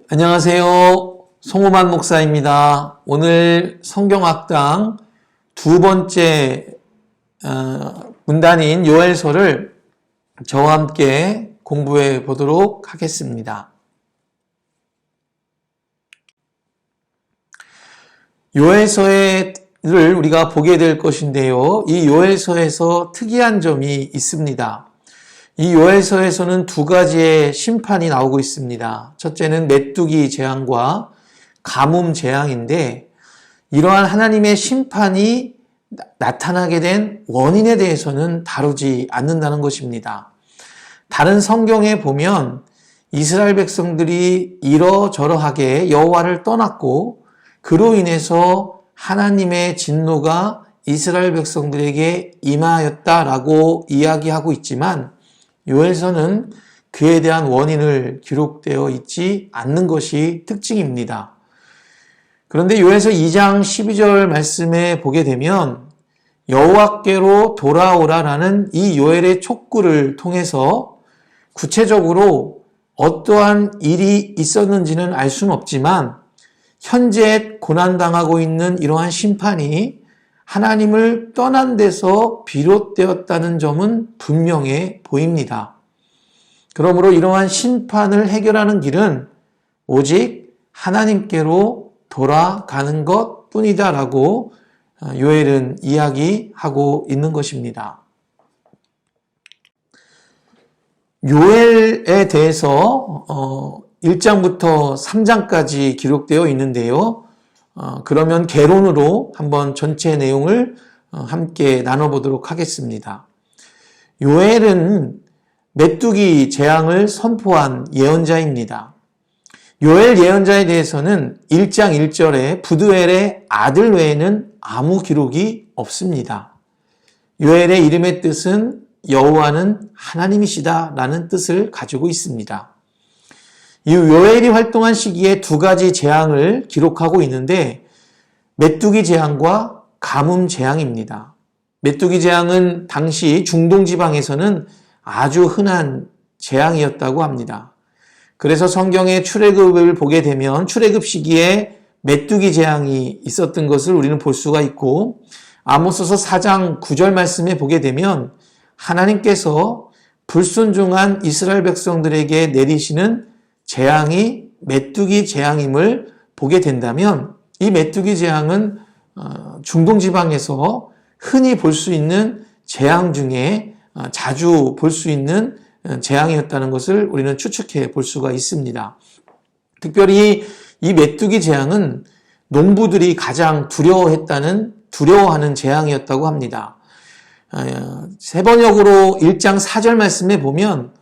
안녕하세요. 송호만 목사입니다. 오늘 성경학당 두 번째 문단인 요엘서를 저와 함께 공부해 보도록 하겠습니다. 요엘서를 우리가 보게 될 것인데요. 이 요엘서에서 특이한 점이 있습니다. 이 요엘서에서는 두 가지의 심판이 나오고 있습니다. 첫째는 메뚜기 재앙과 가뭄 재앙인데, 이러한 하나님의 심판이 나타나게 된 원인에 대해서는 다루지 않는다는 것입니다. 다른 성경에 보면 이스라엘 백성들이 이러저러하게 여호와를 떠났고 그로 인해서 하나님의 진노가 이스라엘 백성들에게 임하였다라고 이야기하고 있지만, 요엘서는 그에 대한 원인을 기록되어 있지 않는 것이 특징입니다. 그런데 요엘서 2장 12절 말씀에 보게 되면 여호와께로 돌아오라라는 이 요엘의 촉구를 통해서 구체적으로 어떠한 일이 있었는지는 알 수는 없지만 현재 고난당하고 있는 이러한 심판이 하나님을 떠난 데서 비롯되었다는 점은 분명해 보입니다. 그러므로 이러한 심판을 해결하는 길은 오직 하나님께로 돌아가는 것 뿐이다라고 요엘은 이야기하고 있는 것입니다. 요엘에 대해서 1장부터 3장까지 기록되어 있는데요. 그러면 개론으로 한번 전체 내용을 함께 나눠보도록 하겠습니다. 요엘은 메뚜기 재앙을 선포한 예언자입니다. 요엘 예언자에 대해서는 1장 1절에 부드엘의 아들 외에는 아무 기록이 없습니다. 요엘의 이름의 뜻은 여호와는 하나님이시다 라는 뜻을 가지고 있습니다. 이 요엘이 활동한 시기에 두 가지 재앙을 기록하고 있는데, 메뚜기 재앙과 가뭄 재앙입니다. 메뚜기 재앙은 당시 중동 지방에서는 아주 흔한 재앙이었다고 합니다. 그래서 성경의 출애굽을 보게 되면 출애굽 시기에 메뚜기 재앙이 있었던 것을 우리는 볼 수가 있고, 아모스서 4장 9절 말씀에 보게 되면 하나님께서 불순종한 이스라엘 백성들에게 내리시는 재앙이 메뚜기 재앙임을 보게 된다면, 이 메뚜기 재앙은 중동 지방에서 흔히 볼 수 있는 재앙 중에 자주 볼 수 있는 재앙이었다는 것을 우리는 추측해 볼 수가 있습니다. 특별히 이 메뚜기 재앙은 농부들이 가장 두려워하는 재앙이었다고 합니다. 세번역으로 1장 4절 말씀에 보면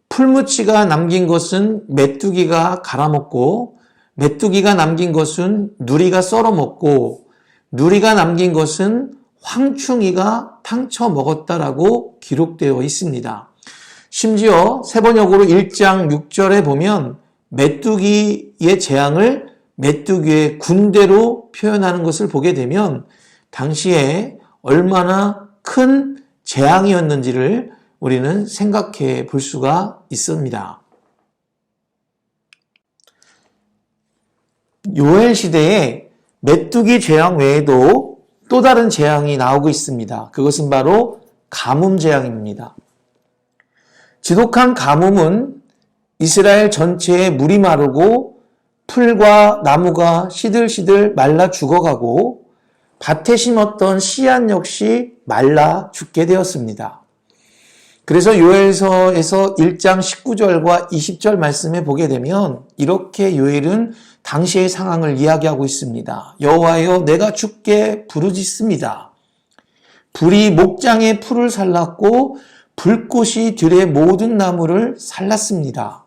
풀무치가 남긴 것은 메뚜기가 갈아먹고, 메뚜기가 남긴 것은 누리가 썰어먹고, 누리가 남긴 것은 황충이가 탕쳐 먹었다라고 기록되어 있습니다. 심지어 세번역으로 1장 6절에 보면 메뚜기의 재앙을 메뚜기의 군대로 표현하는 것을 보게 되면 당시에 얼마나 큰 재앙이었는지를 우리는 생각해 볼 수가 있습니다. 요엘 시대에 메뚜기 재앙 외에도 또 다른 재앙이 나오고 있습니다. 그것은 바로 가뭄 재앙입니다. 지독한 가뭄은 이스라엘 전체에 물이 마르고 풀과 나무가 시들시들 말라 죽어가고 밭에 심었던 씨앗 역시 말라 죽게 되었습니다. 그래서 요엘서에서 1장 19절과 20절 말씀에 보게 되면 이렇게 요엘은 당시의 상황을 이야기하고 있습니다. 여호와여, 내가 주께 부르짖습니다. 불이 목장의 풀을 살랐고 불꽃이 들의 모든 나무를 살랐습니다.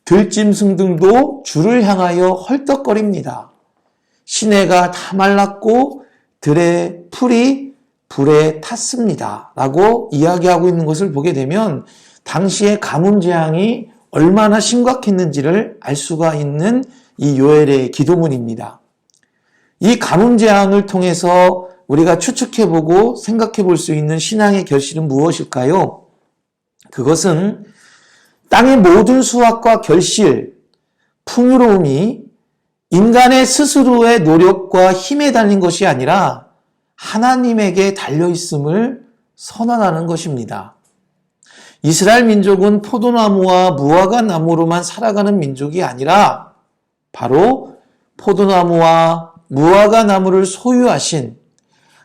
들짐승 등도 주를 향하여 헐떡거립니다. 시내가 다 말랐고 들의 풀이 불에 탔습니다 라고 이야기하고 있는 것을 보게 되면 당시의 가뭄 재앙이 얼마나 심각했는지를 알 수가 있는 이 요엘의 기도문입니다. 이 가뭄 재앙을 통해서 우리가 추측해보고 생각해볼 수 있는 신앙의 결실은 무엇일까요? 그것은 땅의 모든 수확과 결실, 풍요로움이 인간의 스스로의 노력과 힘에 달린 것이 아니라 하나님에게 달려있음을 선언하는 것입니다. 이스라엘 민족은 포도나무와 무화과 나무로만 살아가는 민족이 아니라 바로 포도나무와 무화과 나무를 소유하신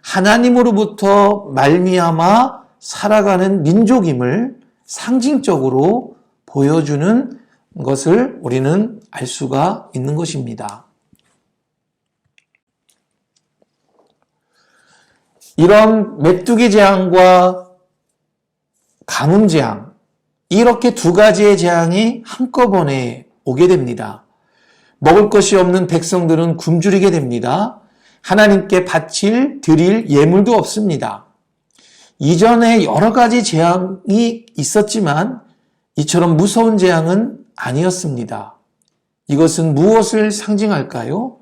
하나님으로부터 말미암아 살아가는 민족임을 상징적으로 보여주는 것을 우리는 알 수가 있는 것입니다. 이런 메뚜기 재앙과 가뭄 재앙, 이렇게 두 가지의 재앙이 한꺼번에 오게 됩니다. 먹을 것이 없는 백성들은 굶주리게 됩니다. 하나님께 드릴 예물도 없습니다. 이전에 여러 가지 재앙이 있었지만 이처럼 무서운 재앙은 아니었습니다. 이것은 무엇을 상징할까요?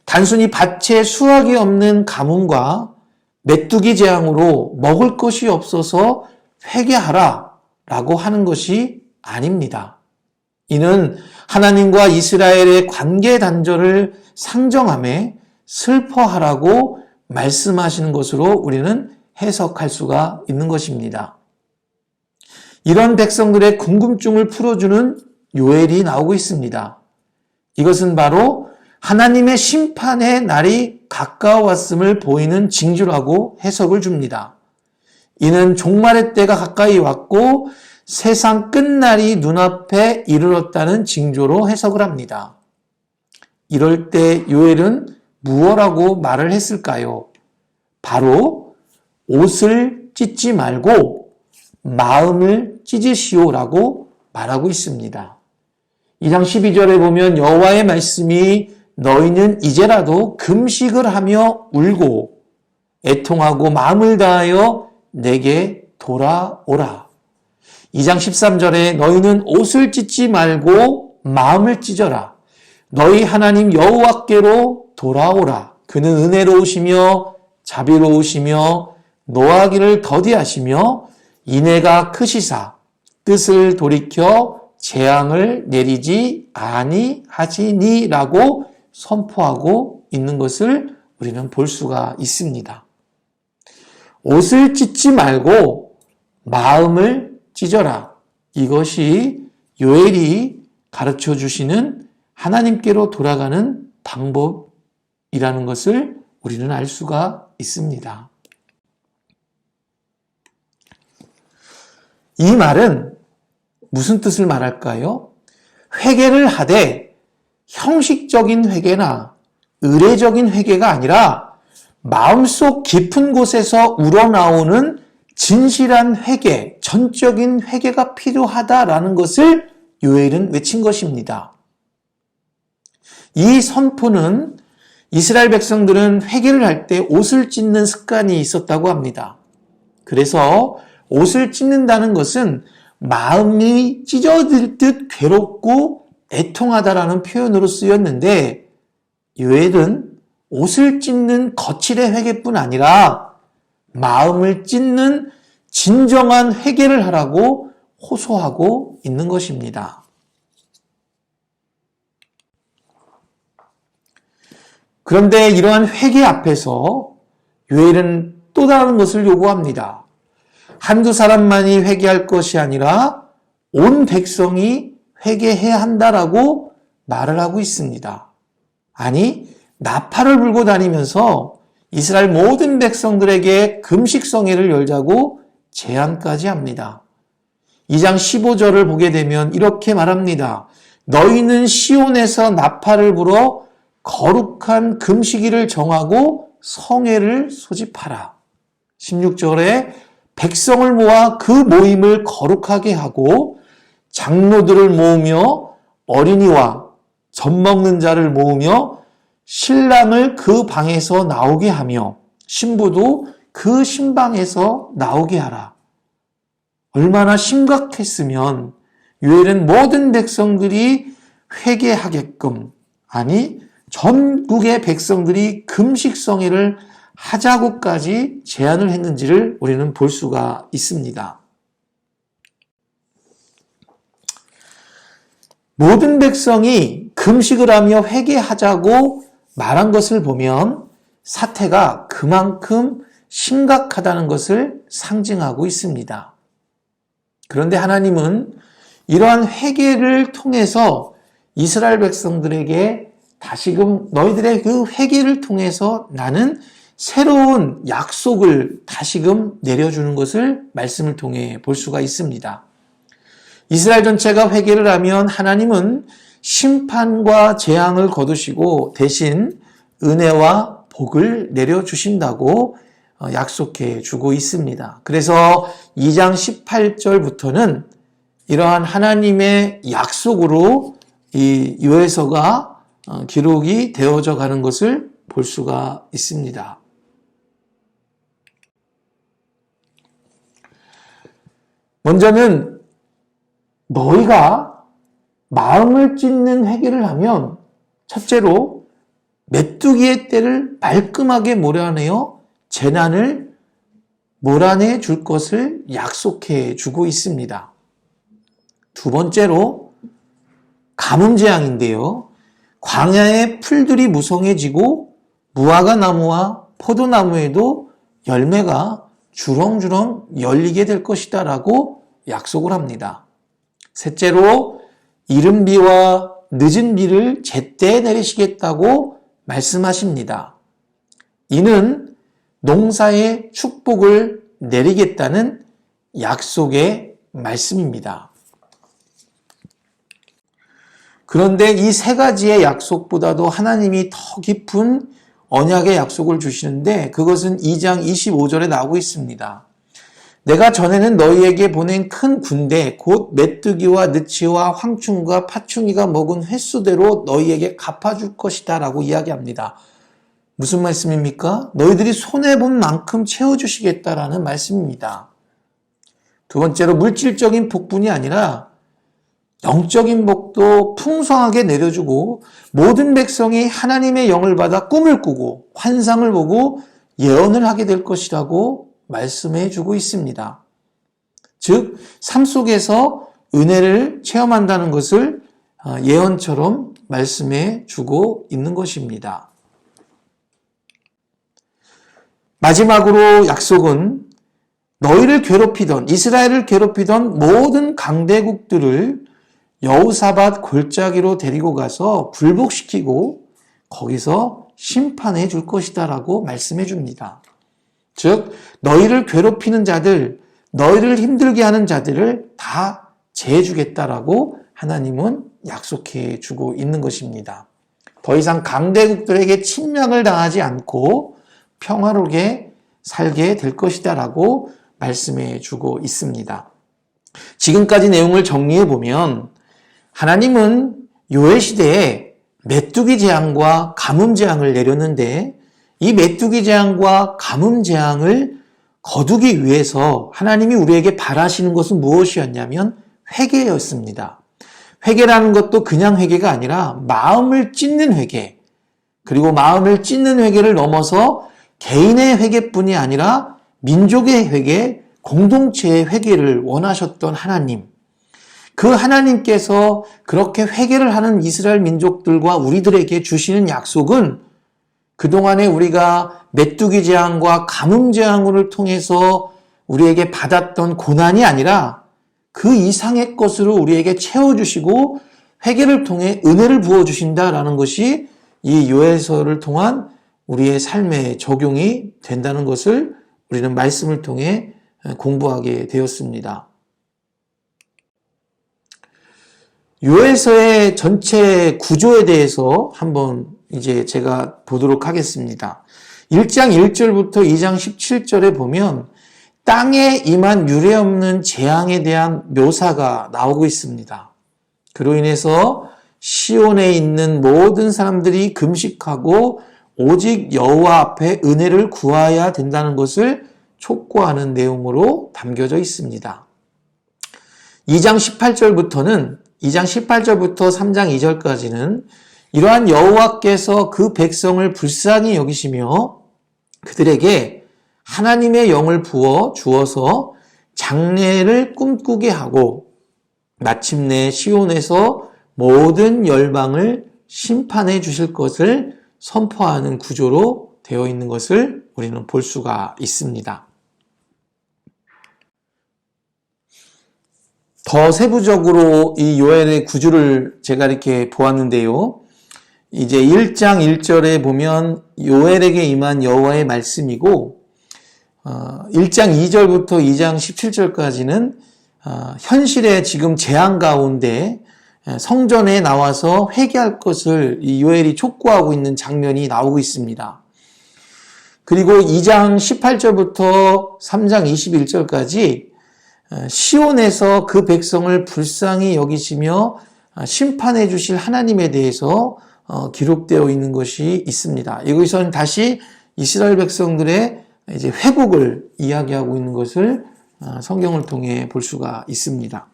단순히 밭에 수확이 없는 가뭄과 메뚜기 재앙으로 먹을 것이 없어서 회개하라 라고 하는 것이 아닙니다. 이는 하나님과 이스라엘의 관계 단절을 상정함에 슬퍼하라고 말씀하시는 것으로 우리는 해석할 수가 있는 것입니다. 이런 백성들의 궁금증을 풀어주는 요엘이 나오고 있습니다. 이것은 바로 하나님의 심판의 날이 가까워왔음을 보이는 징조라고 해석을 줍니다. 이는 종말의 때가 가까이 왔고 세상 끝날이 눈앞에 이르렀다는 징조로 해석을 합니다. 이럴 때 요엘은 무엇라고 말을 했을까요? 바로 옷을 찢지 말고 마음을 찢으시오라고 말하고 있습니다. 2장 12절에 보면 여호와의 말씀이 너희는 이제라도 금식을 하며 울고 애통하고 마음을 다하여 내게 돌아오라. 2장 13절에 너희는 옷을 찢지 말고 마음을 찢어라. 너희 하나님 여호와께로 돌아오라. 그는 은혜로우시며 자비로우시며 노하기를 더디하시며 인애가 크시사 뜻을 돌이켜 재앙을 내리지 아니하시니라고 선포하고 있는 것을 우리는 볼 수가 있습니다. 옷을 찢지 말고 마음을 찢어라. 이것이 요엘이 가르쳐 주시는 하나님께로 돌아가는 방법이라는 것을 우리는 알 수가 있습니다. 이 말은 무슨 뜻을 말할까요? 회개를 하되 형식적인 회개나 의례적인 회개가 아니라 마음속 깊은 곳에서 우러나오는 진실한 회개, 전적인 회개가 필요하다라는 것을 요엘은 외친 것입니다. 이 선포는 이스라엘 백성들은 회개를 할 때 옷을 찢는 습관이 있었다고 합니다. 그래서 옷을 찢는다는 것은 마음이 찢어질 듯 괴롭고 애통하다라는 표현으로 쓰였는데 요엘은 옷을 찢는 거칠의 회개뿐 아니라 마음을 찢는 진정한 회개를 하라고 호소하고 있는 것입니다. 그런데 이러한 회개 앞에서 요엘은 또 다른 것을 요구합니다. 한두 사람만이 회개할 것이 아니라 온 백성이 회개해야 한다라고 말을 하고 있습니다. 아니, 나팔을 불고 다니면서 이스라엘 모든 백성들에게 금식성회를 열자고 제안까지 합니다. 2장 15절을 보게 되면 이렇게 말합니다. 너희는 시온에서 나팔을 불어 거룩한 금식일을 정하고 성회를 소집하라. 16절에 백성을 모아 그 모임을 거룩하게 하고 장로들을 모으며 어린이와 젖 먹는 자를 모으며 신랑을 그 방에서 나오게 하며 신부도 그 신방에서 나오게 하라. 얼마나 심각했으면 요엘은 모든 백성들이 회개하게끔, 아니 전국의 백성들이 금식성회를 하자고까지 제안을 했는지를 우리는 볼 수가 있습니다. 모든 백성이 금식을 하며 회개하자고 말한 것을 보면 사태가 그만큼 심각하다는 것을 상징하고 있습니다. 그런데 하나님은 이러한 회개를 통해서 이스라엘 백성들에게 다시금 너희들의 그 회개를 통해서 나는 새로운 약속을 다시금 내려주는 것을 말씀을 통해 볼 수가 있습니다. 이스라엘 전체가 회개를 하면 하나님은 심판과 재앙을 거두시고 대신 은혜와 복을 내려주신다고 약속해 주고 있습니다. 그래서 2장 18절부터는 이러한 하나님의 약속으로 이 요엘서가 기록이 되어져 가는 것을 볼 수가 있습니다. 먼저는 너희가 마음을 찢는 회개를 하면 첫째로 메뚜기의 떼를 말끔하게 몰아내어 재난을 몰아내 줄 것을 약속해 주고 있습니다. 두 번째로 가뭄재앙인데요. 광야의 풀들이 무성해지고 무화과 나무와 포도나무에도 열매가 주렁주렁 열리게 될 것이다 라고 약속을 합니다. 셋째로 이른 비와 늦은 비를 제때 내리시겠다고 말씀하십니다. 이는 농사의 축복을 내리겠다는 약속의 말씀입니다. 그런데 이 세 가지의 약속보다도 하나님이 더 깊은 언약의 약속을 주시는데 그것은 2장 25절에 나오고 있습니다. 내가 전에는 너희에게 보낸 큰 군대 곧 메뚜기와 느치와 황충과 파충이가 먹은 횟수대로 너희에게 갚아줄 것이다 라고 이야기합니다. 무슨 말씀입니까? 너희들이 손해본 만큼 채워주시겠다라는 말씀입니다. 두 번째로 물질적인 복분이 아니라 영적인 복도 풍성하게 내려주고 모든 백성이 하나님의 영을 받아 꿈을 꾸고 환상을 보고 예언을 하게 될 것이라고 말씀해 주고 있습니다. 즉, 삶 속에서 은혜를 체험한다는 것을 예언처럼 말씀해 주고 있는 것입니다. 마지막으로 약속은 너희를 괴롭히던, 이스라엘을 괴롭히던 모든 강대국들을 여호사밧 골짜기로 데리고 가서 굴복시키고 거기서 심판해 줄 것이다 라고 말씀해 줍니다. 즉 너희를 괴롭히는 자들, 너희를 힘들게 하는 자들을 다 제해주겠다라고 하나님은 약속해 주고 있는 것입니다. 더 이상 강대국들에게 침략을 당하지 않고 평화롭게 살게 될 것이다 라고 말씀해 주고 있습니다. 지금까지 내용을 정리해 보면 하나님은 요엘 시대에 메뚜기 재앙과 가뭄 재앙을 내렸는데 이 메뚜기 재앙과 가뭄 재앙을 거두기 위해서 하나님이 우리에게 바라시는 것은 무엇이었냐면 회개였습니다. 회개라는 것도 그냥 회개가 아니라 마음을 찢는 회개, 그리고 마음을 찢는 회개를 넘어서 개인의 회개뿐이 아니라 민족의 회개, 공동체의 회개를 원하셨던 하나님. 그 하나님께서 그렇게 회개를 하는 이스라엘 민족들과 우리들에게 주시는 약속은 그동안에 우리가 메뚜기 재앙과 가뭄 재앙을 통해서 우리에게 받았던 고난이 아니라 그 이상의 것으로 우리에게 채워주시고 회개를 통해 은혜를 부어주신다라는 것이 이 요엘서를 통한 우리의 삶에 적용이 된다는 것을 우리는 말씀을 통해 공부하게 되었습니다. 요엘서의 전체 구조에 대해서 한번 이제 제가 보도록 하겠습니다. 1장 1절부터 2장 17절에 보면 땅에 임한 유례없는 재앙에 대한 묘사가 나오고 있습니다. 그로 인해서 시온에 있는 모든 사람들이 금식하고 오직 여호와 앞에 은혜를 구해야 된다는 것을 촉구하는 내용으로 담겨져 있습니다. 2장 18절부터 3장 2절까지는 이러한 여호와께서 그 백성을 불쌍히 여기시며 그들에게 하나님의 영을 부어 주어서 장래를 꿈꾸게 하고 마침내 시온에서 모든 열방을 심판해 주실 것을 선포하는 구조로 되어 있는 것을 우리는 볼 수가 있습니다. 더 세부적으로 이 요엘의 구조를 제가 이렇게 보았는데요. 이제 1장 1절에 보면 요엘에게 임한 여호와의 말씀이고 1장 2절부터 2장 17절까지는 현실의 지금 재앙 가운데 성전에 나와서 회개할 것을 이 요엘이 촉구하고 있는 장면이 나오고 있습니다. 그리고 2장 18절부터 3장 21절까지 시온에서 그 백성을 불쌍히 여기시며 심판해 주실 하나님에 대해서 기록되어 있는 것이 있습니다. 여기서는 다시 이스라엘 백성들의 이제 회복을 이야기하고 있는 것을 성경을 통해 볼 수가 있습니다.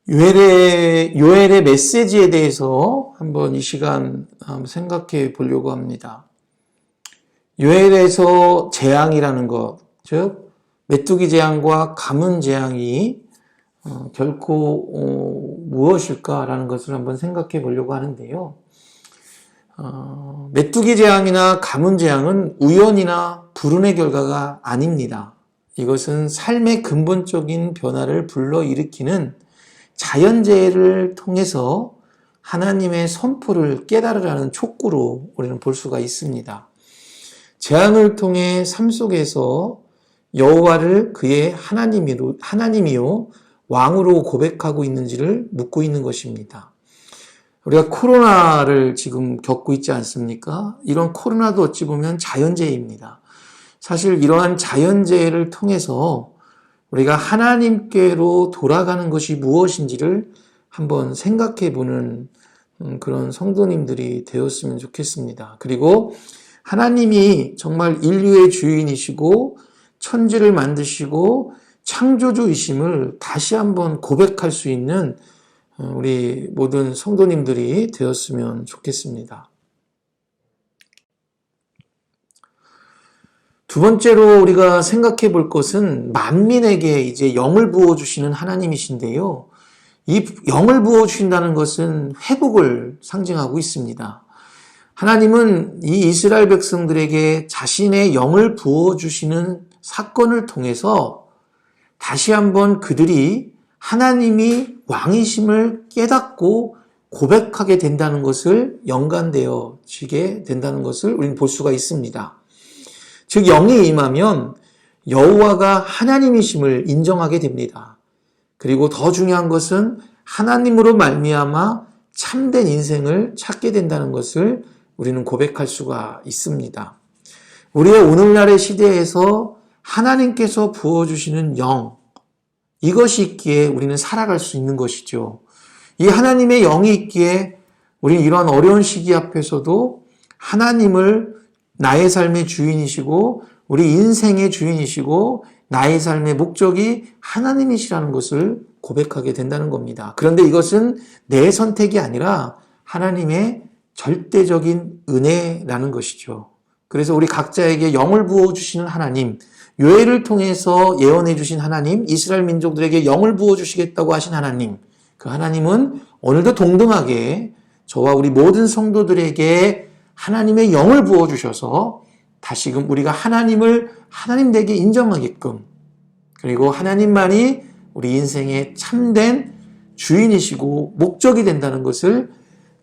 요엘의 메시지에 대해서 한번 이 시간 생각해 보려고 합니다. 요엘에서 재앙이라는 것, 즉 메뚜기 재앙과 가뭄 재앙이 결코 무엇일까라는 것을 한번 생각해 보려고 하는데요. 메뚜기 재앙이나 가뭄 재앙은 우연이나 불운의 결과가 아닙니다. 이것은 삶의 근본적인 변화를 불러일으키는 자연재해를 통해서 하나님의 선포를 깨달으라는 촉구로 우리는 볼 수가 있습니다. 재앙을 통해 삶 속에서 여호와를 그의 하나님이요 왕으로 고백하고 있는지를 묻고 있는 것입니다. 우리가 코로나를 지금 겪고 있지 않습니까? 이런 코로나도 어찌 보면 자연재해입니다. 사실 이러한 자연재해를 통해서 우리가 하나님께로 돌아가는 것이 무엇인지를 한번 생각해 보는 그런 성도님들이 되었으면 좋겠습니다. 그리고 하나님이 정말 인류의 주인이시고 천지를 만드시고 창조주이심을 다시 한번 고백할 수 있는 우리 모든 성도님들이 되었으면 좋겠습니다. 두 번째로 우리가 생각해 볼 것은 만민에게 이제 영을 부어주시는 하나님이신데요. 이 영을 부어주신다는 것은 회복을 상징하고 있습니다. 하나님은 이 이스라엘 백성들에게 자신의 영을 부어주시는 사건을 통해서 다시 한번 그들이 하나님이 왕이심을 깨닫고 고백하게 된다는 것을 연관되어지게 된다는 것을 우리는 볼 수가 있습니다. 즉 영이 임하면 여호와가 하나님이심을 인정하게 됩니다. 그리고 더 중요한 것은 하나님으로 말미암아 참된 인생을 찾게 된다는 것을 우리는 고백할 수가 있습니다. 우리의 오늘날의 시대에서 하나님께서 부어주시는 영, 이것이 있기에 우리는 살아갈 수 있는 것이죠. 이 하나님의 영이 있기에 우리는 이런 어려운 시기 앞에서도 하나님을 나의 삶의 주인이시고 우리 인생의 주인이시고 나의 삶의 목적이 하나님이시라는 것을 고백하게 된다는 겁니다. 그런데 이것은 내 선택이 아니라 하나님의 절대적인 은혜라는 것이죠. 그래서 우리 각자에게 영을 부어주시는 하나님, 요엘을 통해서 예언해 주신 하나님, 이스라엘 민족들에게 영을 부어주시겠다고 하신 하나님, 그 하나님은 오늘도 동등하게 저와 우리 모든 성도들에게 하나님의 영을 부어주셔서 다시금 우리가 하나님을 하나님 되게 인정하게끔, 그리고 하나님만이 우리 인생의 참된 주인이시고 목적이 된다는 것을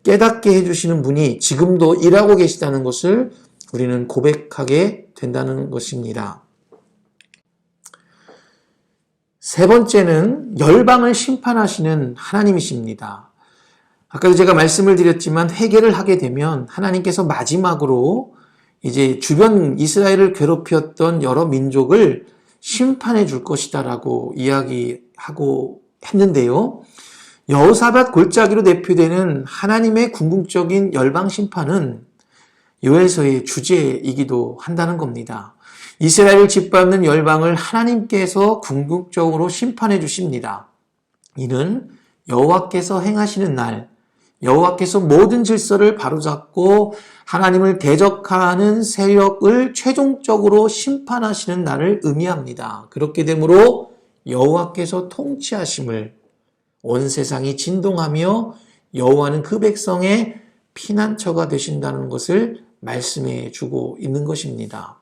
깨닫게 해주시는 분이 지금도 일하고 계시다는 것을 우리는 고백하게 된다는 것입니다. 세 번째는 열방을 심판하시는 하나님이십니다. 아까도 제가 말씀을 드렸지만 회개를 하게 되면 하나님께서 마지막으로 이제 주변 이스라엘을 괴롭혔던 여러 민족을 심판해 줄 것이다라고 이야기하고 했는데요. 여호사밧 골짜기로 대표되는 하나님의 궁극적인 열방 심판은 요엘서의 주제이기도 한다는 겁니다. 이스라엘을 짓밟는 열방을 하나님께서 궁극적으로 심판해 주십니다. 이는 여호와께서 행하시는 날, 여호와께서 모든 질서를 바로잡고 하나님을 대적하는 세력을 최종적으로 심판하시는 날을 의미합니다. 그렇게 되므로 여호와께서 통치하심을 온 세상이 진동하며 여호와는 그 백성의 피난처가 되신다는 것을 말씀해 주고 있는 것입니다.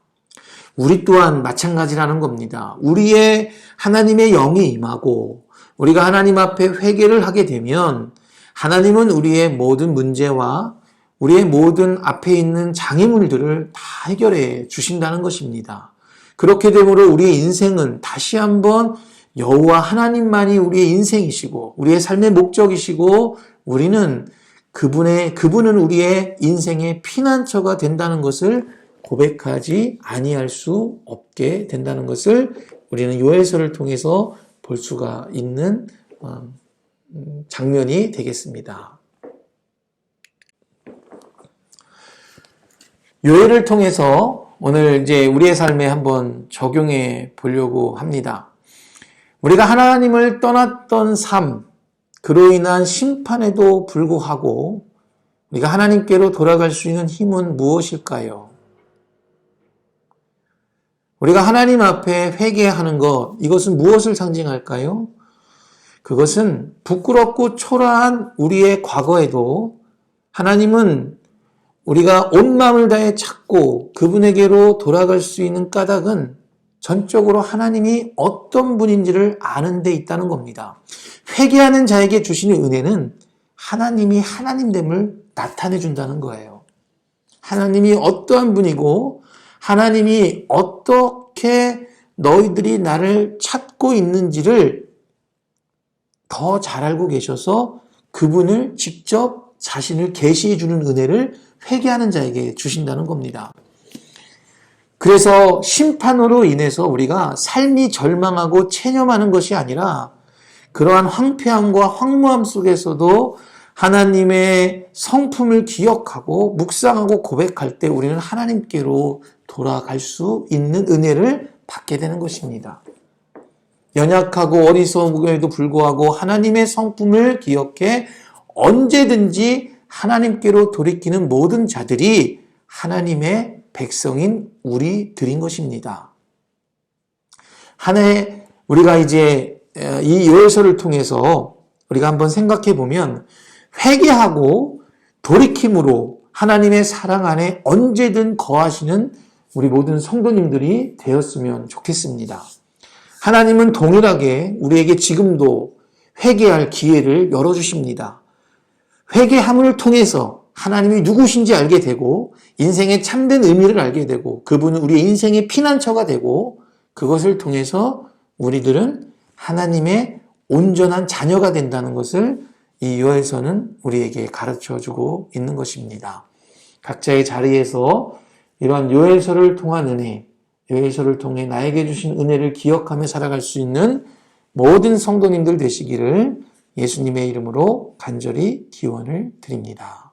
우리 또한 마찬가지라는 겁니다. 우리의 하나님의 영이 임하고 우리가 하나님 앞에 회개를 하게 되면 하나님은 우리의 모든 문제와 우리의 모든 앞에 있는 장애물들을 다 해결해 주신다는 것입니다. 그렇게 되므로 우리의 인생은 다시 한번 여호와 하나님만이 우리의 인생이시고 우리의 삶의 목적이시고 우리는 그분은 우리의 인생의 피난처가 된다는 것을 고백하지 아니할 수 없게 된다는 것을 우리는 요엘서를 통해서 볼 수가 있는 장면이 되겠습니다. 요엘을 통해서 오늘 이제 우리의 삶에 한번 적용해 보려고 합니다. 우리가 하나님을 떠났던 삶, 그로 인한 심판에도 불구하고 우리가 하나님께로 돌아갈 수 있는 힘은 무엇일까요? 우리가 하나님 앞에 회개하는 것, 이것은 무엇을 상징할까요? 그것은 부끄럽고 초라한 우리의 과거에도 하나님은 우리가 온 마음을 다해 찾고 그분에게로 돌아갈 수 있는 까닭은 전적으로 하나님이 어떤 분인지를 아는 데 있다는 겁니다. 회개하는 자에게 주시는 은혜는 하나님이 하나님됨을 나타내 준다는 거예요. 하나님이 어떠한 분이고 하나님이 어떻게 너희들이 나를 찾고 있는지를 더 잘 알고 계셔서 그분을 직접 자신을 계시해 주는 은혜를 회개하는 자에게 주신다는 겁니다. 그래서 심판으로 인해서 우리가 삶이 절망하고 체념하는 것이 아니라 그러한 황폐함과 황무함 속에서도 하나님의 성품을 기억하고 묵상하고 고백할 때 우리는 하나님께로 돌아갈 수 있는 은혜를 받게 되는 것입니다. 연약하고 어리석음에도 불구하고 하나님의 성품을 기억해 언제든지 하나님께로 돌이키는 모든 자들이 하나님의 백성인 우리들인 것입니다. 한 해 우리가 이제 이 요엘서를 통해서 우리가 한번 생각해 보면 회개하고 돌이킴으로 하나님의 사랑 안에 언제든 거하시는 우리 모든 성도님들이 되었으면 좋겠습니다. 하나님은 동일하게 우리에게 지금도 회개할 기회를 열어주십니다. 회개함을 통해서 하나님이 누구신지 알게 되고 인생의 참된 의미를 알게 되고 그분은 우리의 인생의 피난처가 되고 그것을 통해서 우리들은 하나님의 온전한 자녀가 된다는 것을 이 요엘서는 우리에게 가르쳐주고 있는 것입니다. 각자의 자리에서 이러한 요엘서를 통한 은혜, 요엘서를 통해 나에게 주신 은혜를 기억하며 살아갈 수 있는 모든 성도님들 되시기를 예수님의 이름으로 간절히 기원을 드립니다.